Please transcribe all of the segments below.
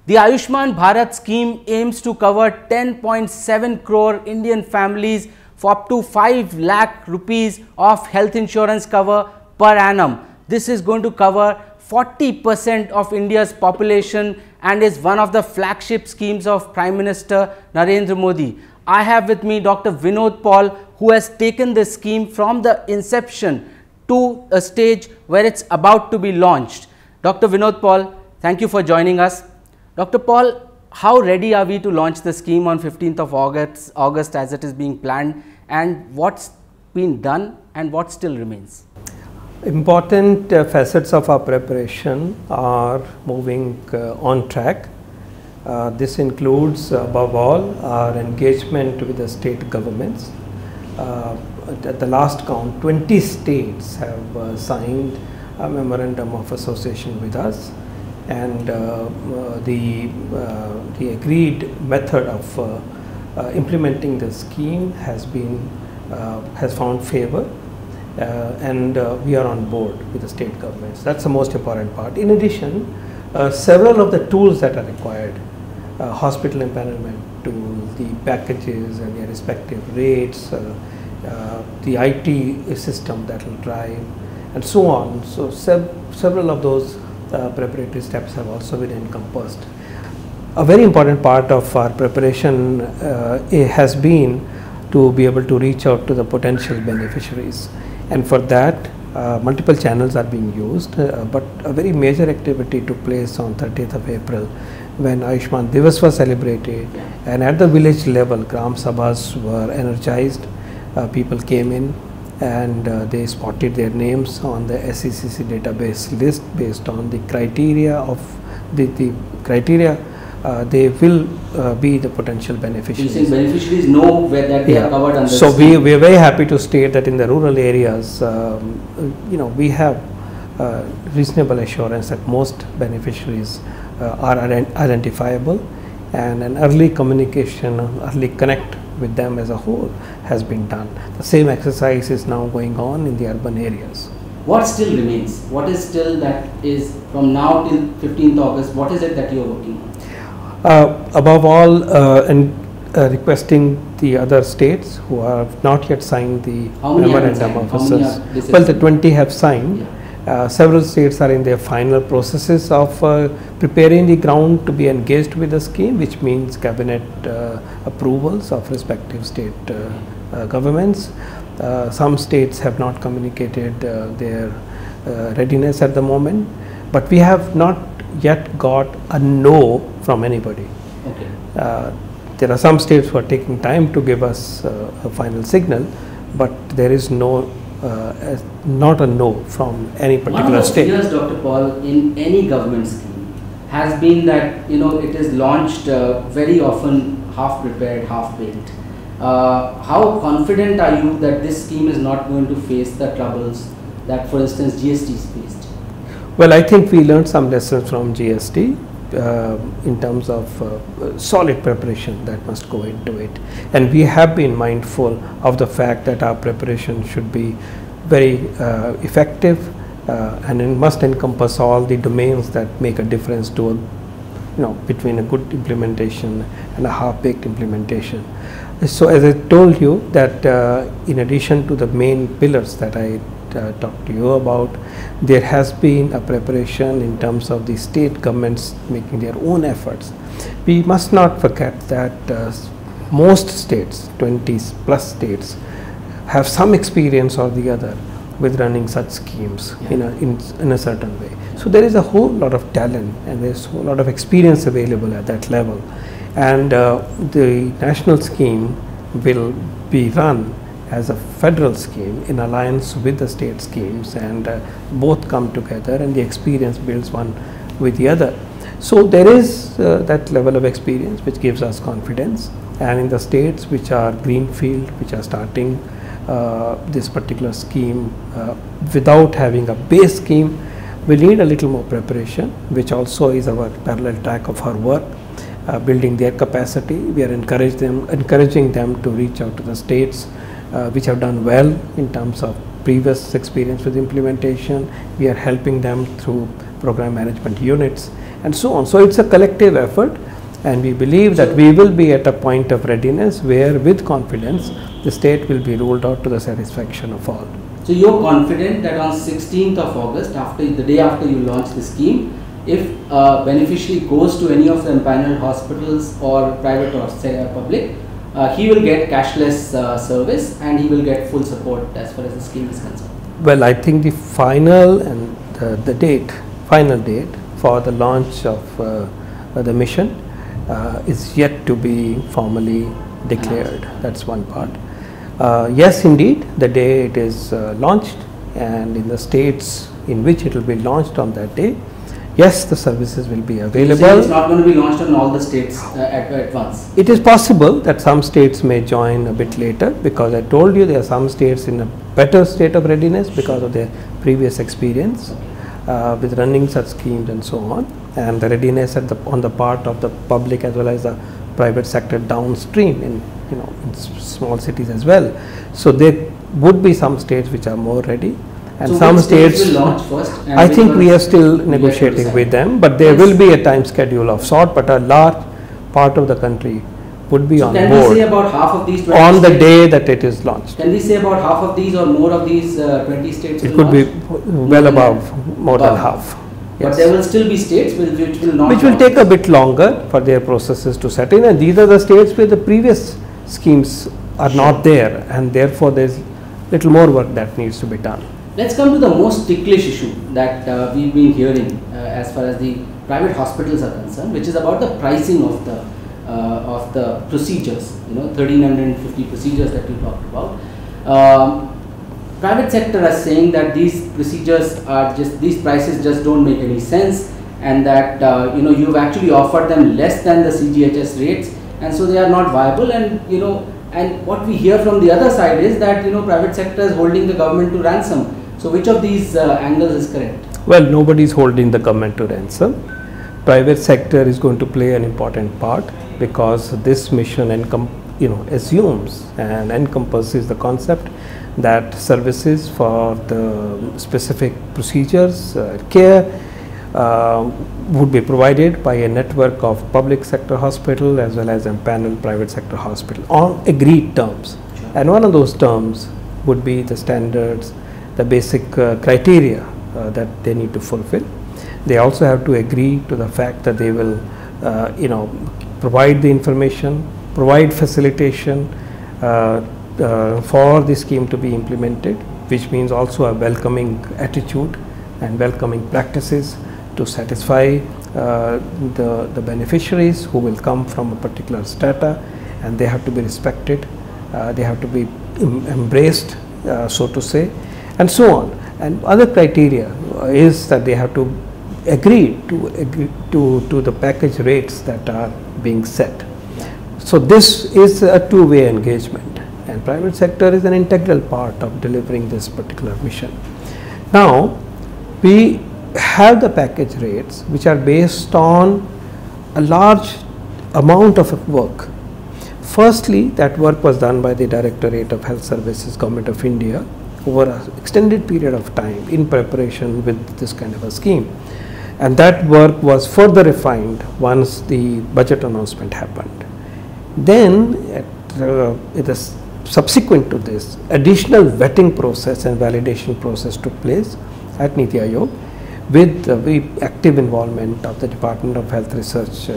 The Ayushman Bharat scheme aims to cover 10.7 crore Indian families for up to 5 lakh rupees of health insurance cover per annum. This is going to cover 40% of India's population and is one of the flagship schemes of Prime Minister Narendra Modi. I have with me Dr. Vinod Paul, who has taken this scheme from the inception to a stage where it's about to be launched. Dr. Vinod Paul, thank you for joining us. Dr. Paul, how ready are we to launch the scheme on 15th of August as it is being planned, and what's been done and what still remains? Important facets of our preparation are moving on track. This includes above all our engagement with the state governments. At the last count, 20 states have signed a memorandum of association with us, and the agreed method of implementing the scheme has found favor, and we are on board with the state governments. That's the most important part. In addition, several of the tools that are required, hospital empanelment tools, the packages and their respective rates, the IT system that will drive, and so on. So several of those preparatory steps have also been encompassed. A very important part of our preparation has been to be able to reach out to the potential beneficiaries, and for that multiple channels are being used, but a very major activity took place on 30th of April when Ayushman Divas was celebrated, and at the village level Gram Sabhas were energized. People came in and they spotted their names on the SECC database list based on the criteria of the criteria. They will be the potential beneficiaries. You think beneficiaries know where that they are covered under? So we are very happy to state that in the rural areas, we have reasonable assurance that most beneficiaries are identifiable, and an early communication, early connect with them as a whole has been done. The same exercise is now going on in the urban areas. What still remains? What is still that is from now till 15th August? What is it that you are working on? Above all, requesting the other states who have not yet signed the memorandum of association. Well, the 20 have signed. Yeah. Several states are in their final processes of preparing the ground to be engaged with the scheme, which means cabinet approvals of respective state governments. Some states have not communicated their readiness at the moment, but we have not yet got a no from anybody. Okay. There are some states who are taking time to give us a final signal, but there is not a no from any particular state. One of the fears, Dr. Paul, in any government scheme has been that it is launched very often half prepared, half baked. How confident are you that this scheme is not going to face the troubles that, for instance, GST is faced? Well, I think we learned some lessons from GST in terms of solid preparation that must go into it, and we have been mindful of the fact that our preparation should be very effective, and it must encompass all the domains that make a difference to between a good implementation and a half-baked implementation. So as I told you that in addition to the main pillars that I talked to you about, there has been a preparation in terms of the state governments making their own efforts. We must not forget that most states, 20 plus states, have some experience or the other with running such schemes in a certain way. So there is a whole lot of talent and there is a whole lot of experience available at that level, and the national scheme will be run as a federal scheme in alliance with the state schemes, and both come together and the experience builds one with the other. So there is that level of experience which gives us confidence, and in the states which are greenfield, which are starting this particular scheme without having a base scheme, we need a little more preparation, which also is our parallel track of our work, building their capacity. We are encouraging them to reach out to the states which have done well in terms of previous experience with implementation. We are helping them through program management units, and so on. So it's a collective effort, and we believe that we will be at a point of readiness where with confidence the state will be rolled out to the satisfaction of all. So you're confident that on 16th of August, after the day after you launch the scheme, if a beneficiary goes to any of the empaneled hospitals or private or public, he will get cashless service and he will get full support as far as the scheme is concerned. Well, I think the final and final date for the launch of the mission is yet to be formally declared. That's one part. Yes, indeed, the day it is launched, and in the states in which it will be launched on that day, yes, the services will be available. So it's not going to be launched on all the states at once? It is possible that some states may join a bit later, because I told you there are some states in a better state of readiness because of their previous experience with running such schemes and so on, and the readiness on the part of the public as well as the private sector downstream in small cities as well. So there would be some states which are more ready, and so some states will launch first. I think we are still negotiating with them, but there will be a time schedule of sort, but a large part of the country would be on board. Can we say about half of these 20 on the states, day that it is launched? Can we say about half of these or more of these 20 states? It could be well above, more than half. But there will still be states which will not. Which will take a bit longer for their processes to set in, and these are the states where the previous schemes are not there, and therefore there is little more work that needs to be done. Let's come to the most ticklish issue that we've been hearing as far as the private hospitals are concerned, which is about the pricing of the procedures. 1350 procedures that you talked about. Private sector is saying that these procedures are these prices just don't make any sense, and that you've actually offered them less than the CGHS rates, and so they are not viable. And what we hear from the other side is that private sector is holding the government to ransom. So which of these angles is correct? Well, nobody is holding the government to ransom. Private sector is going to play an important part, because this mission assumes and encompasses the concept that services for the specific procedures, care would be provided by a network of public sector hospital as well as empaneled private sector hospital on agreed terms. Sure. And one of those terms would be the standards, the basic criteria that they need to fulfill. They also have to agree to the fact that they will provide the information, provide facilitation for the scheme to be implemented, which means also a welcoming attitude and welcoming practices to satisfy the beneficiaries who will come from a particular strata, and they have to be respected, they have to be embraced, so to say, and so on. And other criteria is that they have to agree to the package rates that are being set. So this is a two-way engagement, and private sector is an integral part of delivering this particular mission. Now we have the package rates which are based on a large amount of work. Firstly, that work was done by the Directorate of Health Services, Government of India, over an extended period of time in preparation with this kind of a scheme, and that work was further refined once the budget announcement happened. Then it is subsequent to this, additional vetting process and validation process took place at Niti Aayog with very active involvement of the Department of Health Research,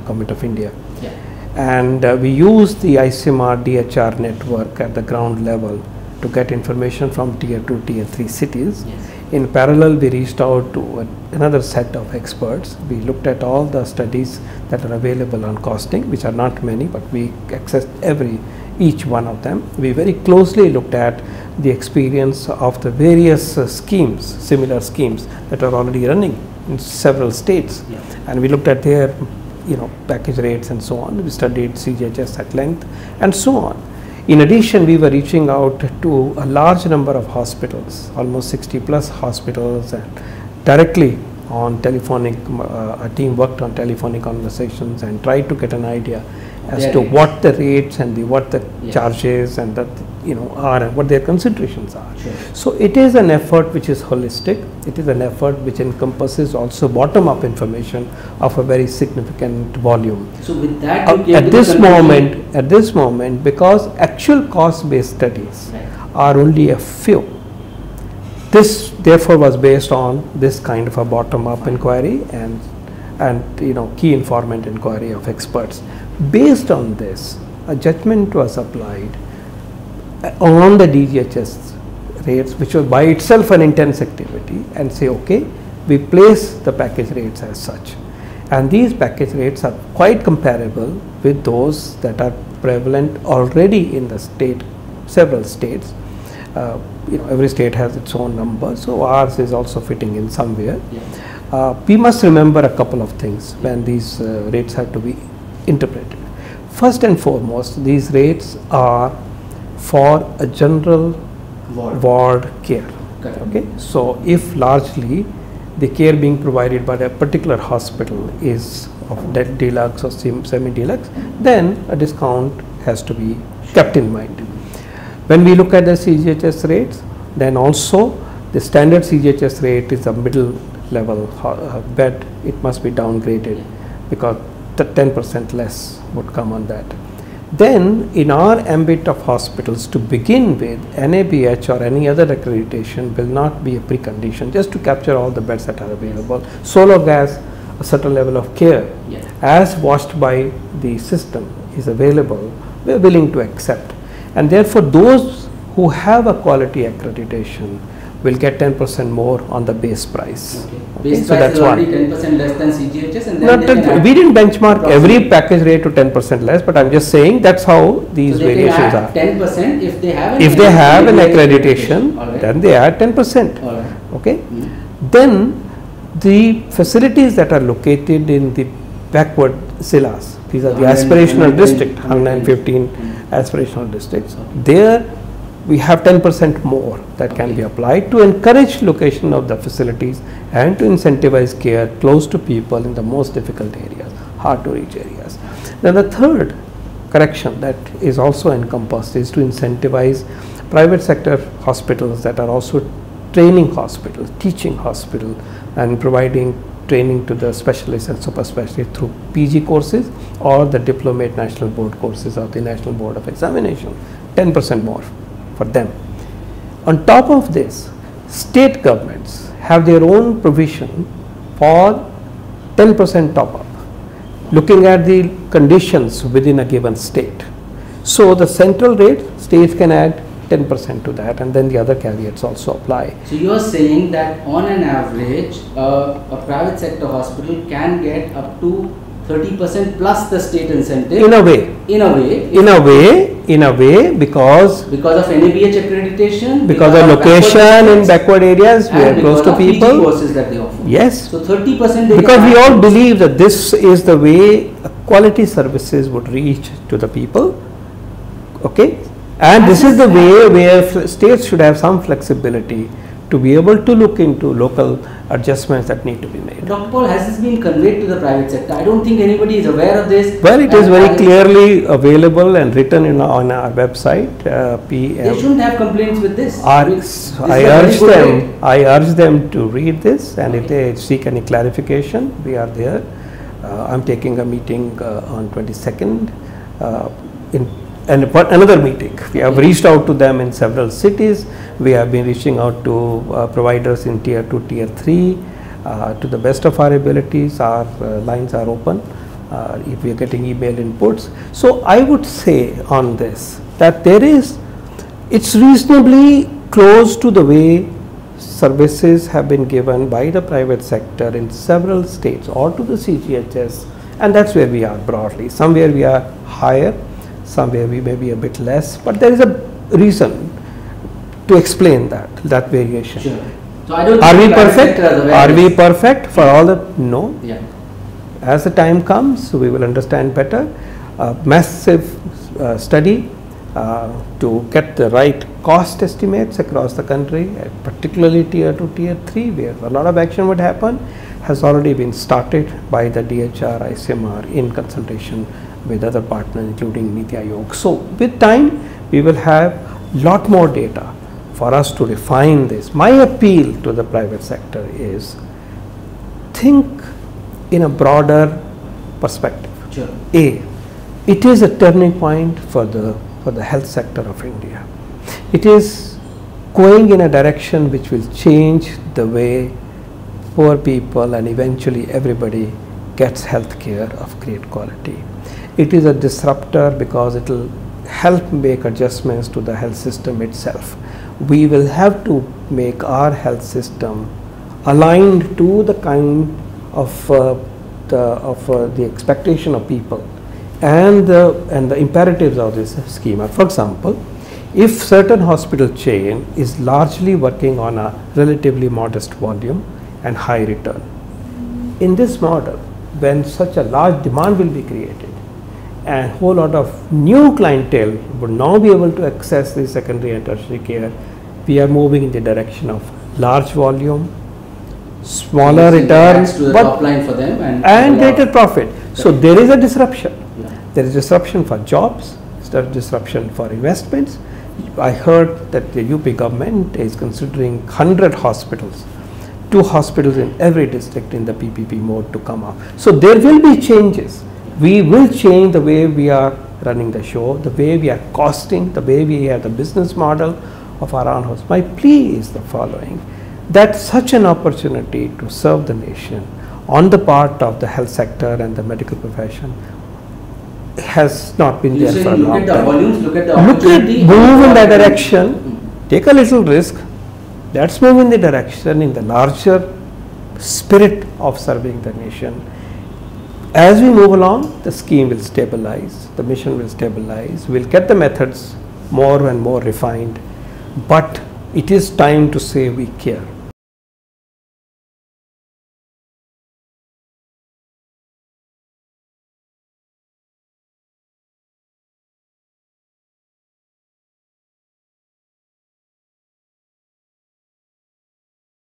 Government of India. Yeah. And we used the ICMR DHR network at the ground level to get information from tier 2, tier 3 cities. Yes. In parallel, we reached out to another set of experts. We looked at all the studies that are available on costing, which are not many, but we accessed each one of them. We very closely looked at the experience of the various schemes, similar schemes that are already running in several states. Yeah. And we looked at their package rates and so on. We studied CGHS at length and so on. In addition, we were reaching out to a large number of hospitals, almost 60 plus hospitals, and directly on telephonic, a team worked on telephonic conversations and tried to get an idea as to what the rates and what the charges and the are and what their considerations are. Sure. So it is an effort which is holistic. It is an effort which encompasses also bottom-up information of a very significant volume. So with that, at this moment, because actual cost-based studies are only a few, this therefore was based on this kind of a bottom-up inquiry and key informant inquiry of experts. Based on this, a judgment was applied on the DGHS rates, which was by itself an intense activity, and say, okay, we place the package rates as such, and these package rates are quite comparable with those that are prevalent already in the state, several states. Every state has its own number, so ours is also fitting in somewhere. We must remember a couple of things when these rates have to be interpreted. First and foremost, these rates are for a general ward care. Okay, so if largely the care being provided by a particular hospital is of deluxe or semi-deluxe, then a discount has to be kept in mind. When we look at the CGHS rates, then also the standard CGHS rate is a middle level bed. It must be downgraded because the 10% less would come on that. Then in our ambit of hospitals, to begin with, NABH or any other accreditation will not be a precondition just to capture all the beds that are available. So long as a certain level of care as watched by the system is available, we are willing to accept. And therefore those who have a quality accreditation will get 10% more on the base price. Base so price that's is already 10% less than CGHS, and then we didn't benchmark every package rate to 10% less, but I'm just saying that's how these variations are. 10% if they have an accreditation, then they add 10%. Okay. Then the facilities that are located in the backward Zilas, these are the aspirational district, 115 aspirational districts. There we have 10% more that can be applied to encourage location of the facilities and to incentivize care close to people in the most difficult areas, hard to reach areas. Then the third correction that is also encompassed is to incentivize private sector hospitals that are also training hospitals, teaching hospitals, and providing training to the specialists and super specialists through PG courses or the diplomate national board courses of the National Board of Examination, 10% more for them. On top of this, state governments have their own provision for 10% top up, looking at the conditions within a given state. So the central rate, states can add 10% to that, and then the other caveats also apply. So you are saying that on an average, a private sector hospital can get up to 30% plus the state incentive. In a way, because of NABH accreditation, because of location in backward areas, we are close to people. PG courses that they offer. Yes. So 30%. Because we all believe that this is the way quality services would reach to the people. Okay, and this is the way where states should have some flexibility to be able to look into local adjustments that need to be made. Dr. Paul, has this been conveyed to the private sector? I don't think anybody is aware of this. Well, it is very clearly available and written on our website. They shouldn't have complaints with this. I urge them to read this, and if they seek any clarification, we are there. I'm taking a meeting on 22nd and another meeting. We have reached out to them in several cities. We have been reaching out to providers in tier 2, tier 3 to the best of our abilities. Our lines are open if we are getting email inputs. So I would say on this that it's reasonably close to the way services have been given by the private sector in several states or to the CGHS, and that's where we are broadly. Somewhere we are higher, somewhere we may be a bit less, but there is a reason to explain that variation. Sure. So I don't are we perfect? Are we perfect for all the? No. Yeah. As the time comes, we will understand better. Massive study to get the right cost estimates across the country, particularly tier 2, tier 3, where a lot of action would happen, has already been started by the DHR, ICMR in consultation with other partners including Niti Aayog. So with time we will have lot more data for us to refine this. My appeal to the private sector is think in a broader perspective. Sure. It is a turning point for the health sector of India. It is going in a direction which will change the way poor people and eventually everybody gets health care of great quality. It is a disruptor because it will help make adjustments to the health system itself. We will have to make our health system aligned to the kind of the expectation of people and the imperatives of this schema. For example, if certain hospital chain is largely working on a relatively modest volume and high return, in this model, when such a large demand will be created and a whole lot of new clientele would now be able to access the secondary and tertiary care, we are moving in the direction of large volume, smaller return, but top line for them and greater profit. So there is a disruption. Yeah. There is disruption for jobs, there is disruption for investments. I heard that the UP government is considering 100 hospitals, 2 hospitals in every district in the PPP mode to come up. So there will be changes. We will change the way we are running the show, the way we are costing, the way we have the business model of our own house. My plea is the following, that such an opportunity to serve the nation on the part of the health sector and the medical profession has not been there for a long time. Look at the volumes, look at the opportunity. Move in that direction, take a little risk, let's move in the direction in the larger spirit of serving the nation. As we move along, the scheme will stabilize, the mission will stabilize, we'll get the methods more and more refined, but it is time to say we care.